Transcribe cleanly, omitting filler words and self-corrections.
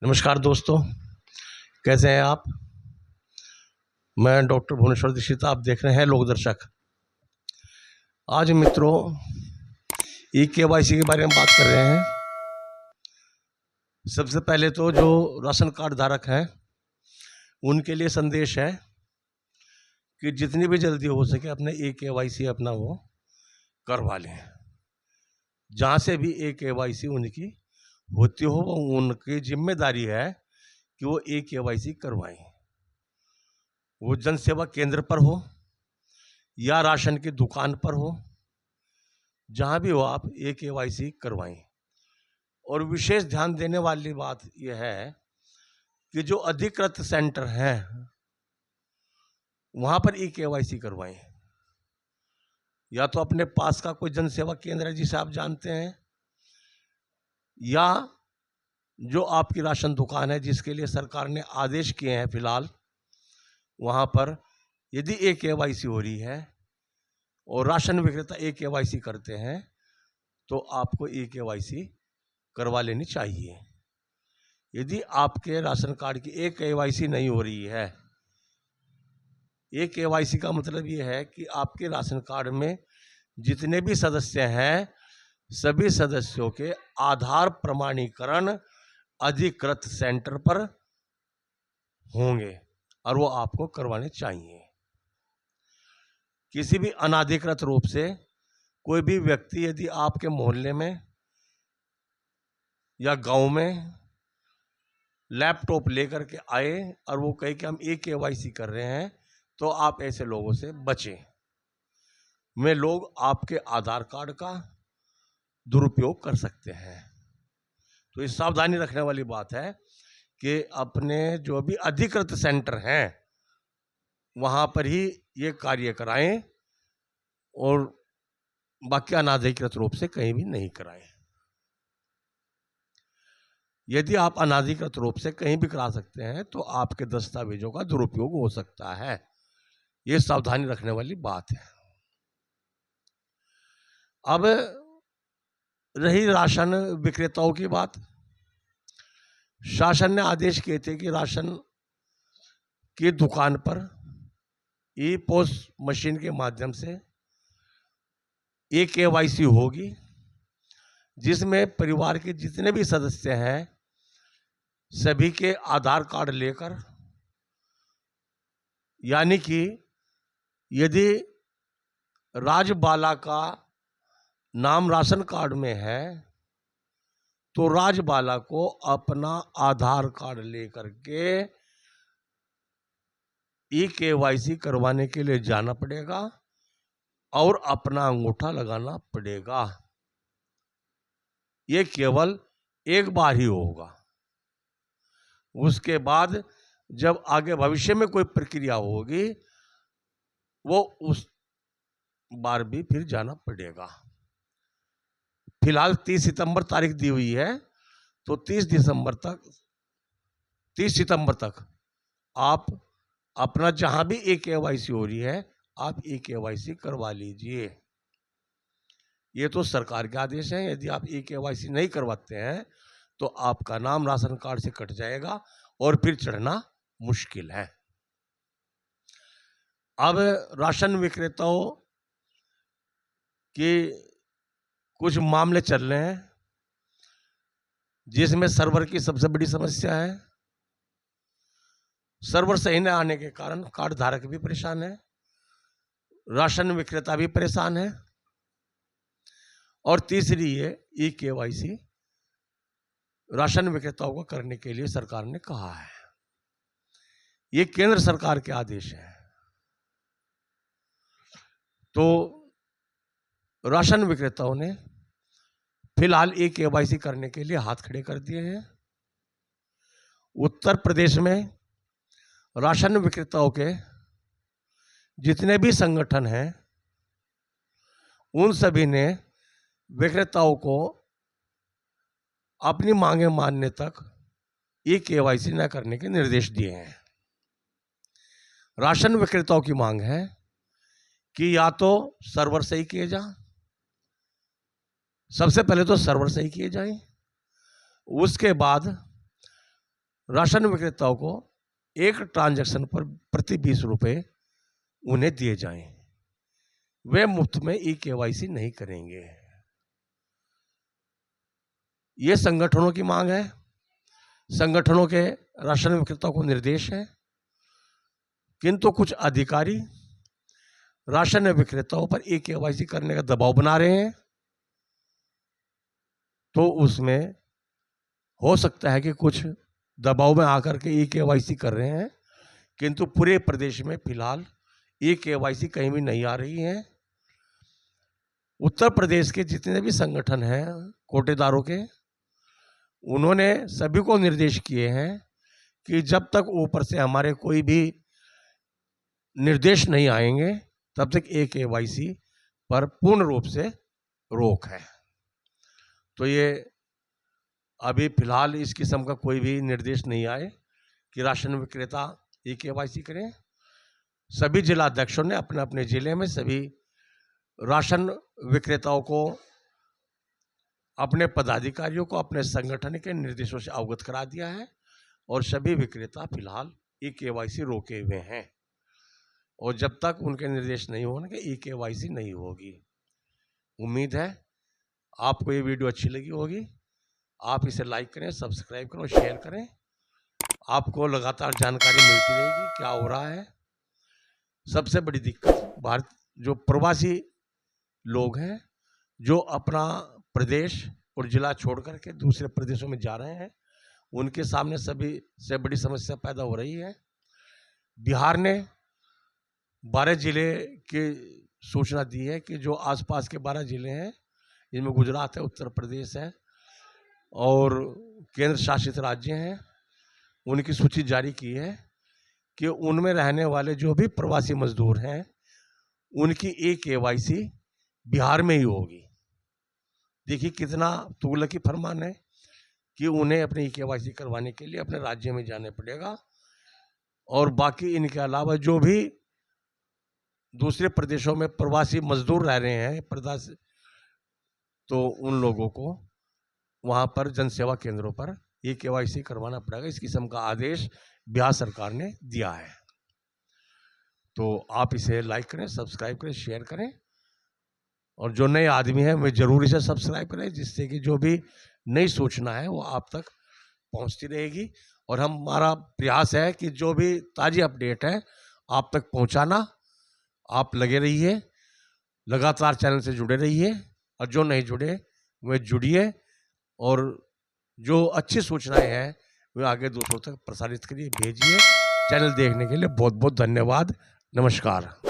नमस्कार दोस्तों, कैसे हैं आप। मैं डॉक्टर भुवनेश्वर दीक्षित, आप देख रहे हैं लोक दर्शक। आज मित्रों ई-केवाईसी के बारे में बात कर रहे हैं। सबसे पहले तो जो राशन कार्ड धारक हैं उनके लिए संदेश है कि जितनी भी जल्दी हो सके अपने ई-केवाईसी अपना वो करवा लें। जहाँ से भी ई-केवाईसी उनकी होती हो वो उनकी जिम्मेदारी है कि वो ई-केवाईसी करवाएं। वो जन सेवा केंद्र पर हो या राशन की दुकान पर हो, जहाँ भी हो आप ई-केवाईसी करवाएं। और विशेष ध्यान देने वाली बात यह है कि जो अधिकृत सेंटर हैं वहाँ पर ई-केवाईसी करवाएं। या तो अपने पास का कोई जन सेवा केंद्र है जिसे आप जानते हैं, या जो आपकी राशन दुकान है जिसके लिए सरकार ने आदेश किए हैं फिलहाल, वहाँ पर यदि ई-केवाईसी हो रही है और राशन विक्रेता ई-केवाईसी करते हैं तो आपको ई-केवाईसी करवा लेनी चाहिए। यदि आपके राशन कार्ड की ई-केवाईसी नहीं हो रही है, ई-केवाईसी का मतलब ये है कि आपके राशन कार्ड में जितने भी सदस्य हैं सभी सदस्यों के आधार प्रमाणीकरण अधिकृत सेंटर पर होंगे और वो आपको करवाने चाहिए। किसी भी अनाधिकृत रूप से कोई भी व्यक्ति यदि आपके मोहल्ले में या गांव में लैपटॉप लेकर के आए और वो कहे कि हम ई-केवाईसी कर रहे हैं, तो आप ऐसे लोगों से बचें। वे लोग आपके आधार कार्ड का दुरुपयोग कर सकते हैं। तो ये सावधानी रखने वाली बात है कि अपने जो भी अधिकृत सेंटर हैं वहाँ पर ही ये कार्य कराएं और बाकी अनाधिकृत रूप से कहीं भी नहीं कराएं। यदि आप अनाधिकृत रूप से कहीं भी करा सकते हैं तो आपके दस्तावेजों का दुरुपयोग हो सकता है। ये सावधानी रखने वाली बात है। अब रही राशन विक्रेताओं की बात। शासन ने आदेश किए थे कि राशन की दुकान पर ई-पोस मशीन के माध्यम से ई-केवाईसी होगी, जिसमें परिवार के जितने भी सदस्य हैं सभी के आधार कार्ड लेकर, यानी कि यदि राजबाला का नाम राशन कार्ड में है तो राजबाला को अपना आधार कार्ड लेकर के ई-केवाईसी करवाने के लिए जाना पड़ेगा और अपना अंगूठा लगाना पड़ेगा। ये केवल एक बार ही होगा। उसके बाद जब आगे भविष्य में कोई प्रक्रिया होगी वो उस बार भी फिर जाना पड़ेगा। फिलहाल 30 सितंबर तारीख दी हुई है, तो 30 सितंबर तक आप अपना जहां भी ई-केवाईसी हो रही है आप ई-केवाईसी करवा लीजिए। ये तो सरकार के आदेश हैं। यदि आप ई-केवाईसी नहीं करवाते हैं तो आपका नाम राशन कार्ड से कट जाएगा और फिर चढ़ना मुश्किल है। अब राशन विक्रेताओं के कुछ मामले चल रहे हैं जिसमें सर्वर की सबसे बड़ी समस्या है। सर्वर सही न आने के कारण कार्ड धारक भी परेशान है, राशन विक्रेता भी परेशान है, और तीसरी ये ई-केवाईसी राशन विक्रेताओं को करने के लिए सरकार ने कहा है। ये केंद्र सरकार के आदेश है। तो राशन विक्रेताओं ने फिलहाल ई-केवाईसी करने के लिए हाथ खड़े कर दिए हैं। उत्तर प्रदेश में राशन विक्रेताओं के जितने भी संगठन हैं उन सभी ने विक्रेताओं को अपनी मांगे मानने तक ई-केवाईसी न करने के निर्देश दिए हैं। राशन विक्रेताओं की मांग है कि या तो सर्वर सही किए जा, सबसे पहले तो सर्वर सही किए जाएं, उसके बाद राशन विक्रेताओं को एक ट्रांजैक्शन पर प्रति 20 रुपये उन्हें दिए जाएं। वे मुफ्त में ई-केवाईसी नहीं करेंगे। ये संगठनों की मांग है। संगठनों के राशन विक्रेताओं को निर्देश है, किंतु कुछ अधिकारी राशन विक्रेताओं पर ई-केवाईसी करने का दबाव बना रहे हैं। तो उसमें हो सकता है कि कुछ दबाव में आकर के ई-केवाईसी कर रहे हैं, किंतु पूरे प्रदेश में फिलहाल ई-केवाईसी कहीं भी नहीं आ रही है। उत्तर प्रदेश के जितने भी संगठन हैं कोटेदारों के, उन्होंने सभी को निर्देश किए हैं कि जब तक ऊपर से हमारे कोई भी निर्देश नहीं आएंगे तब तक ई-केवाईसी पर पूर्ण रूप से रोक है। तो ये अभी फिलहाल इस किस्म का कोई भी निर्देश नहीं आए कि राशन विक्रेता ई-केवाईसी करें। सभी जिलाध्यक्षों ने अपने अपने जिले में सभी राशन विक्रेताओं को, अपने पदाधिकारियों को अपने संगठन के निर्देशों से अवगत करा दिया है और सभी विक्रेता फिलहाल ई-केवाईसी रोके हुए हैं और जब तक उनके निर्देश नहीं होंगे ई-केवाईसी नहीं होगी। उम्मीद है आपको ये वीडियो अच्छी लगी होगी। आप इसे लाइक करें, सब्सक्राइब करें और शेयर करें। आपको लगातार जानकारी मिलती रहेगी क्या हो रहा है। सबसे बड़ी दिक्कत भारत जो प्रवासी लोग हैं, जो अपना प्रदेश और जिला छोड़ करके दूसरे प्रदेशों में जा रहे हैं, उनके सामने सभी से बड़ी समस्या पैदा हो रही है। बिहार ने 12 जिले की सूचना दी है कि जो आसपास के 12 जिले हैं, इनमें गुजरात है, उत्तर प्रदेश है और केंद्र शासित राज्य हैं, उनकी सूची जारी की है कि उनमें रहने वाले जो भी प्रवासी मजदूर हैं उनकी ई-केवाईसी बिहार में ही होगी। देखिए कितना तुगलकी फरमान है कि उन्हें अपनी ई-केवाईसी करवाने के लिए अपने राज्य में जाने पड़ेगा और बाकी इनके अलावा जो भी दूसरे प्रदेशों में प्रवासी मजदूर रह रहे हैं प्रदेश, तो उन लोगों को वहाँ पर जनसेवा केंद्रों पर ई-केवाईसी करवाना पड़ेगा। इस किस्म का आदेश बिहार सरकार ने दिया है। तो आप इसे लाइक करें, सब्सक्राइब करें, शेयर करें और जो नए आदमी हैं वे जरूर इसे सब्सक्राइब करें, जिससे कि जो भी नई सूचना है वो आप तक पहुंचती रहेगी। और हमारा प्रयास है कि जो भी ताज़ी अपडेट है आप तक पहुंचाना। आप लगे रहिए, लगातार चैनल से जुड़े रहिए और जो नहीं जुड़े वे जुड़िए और जो अच्छी सूचनाएं हैं वे आगे दूसरों तक प्रसारित करिए, भेजिए। चैनल देखने के लिए बहुत बहुत धन्यवाद। नमस्कार।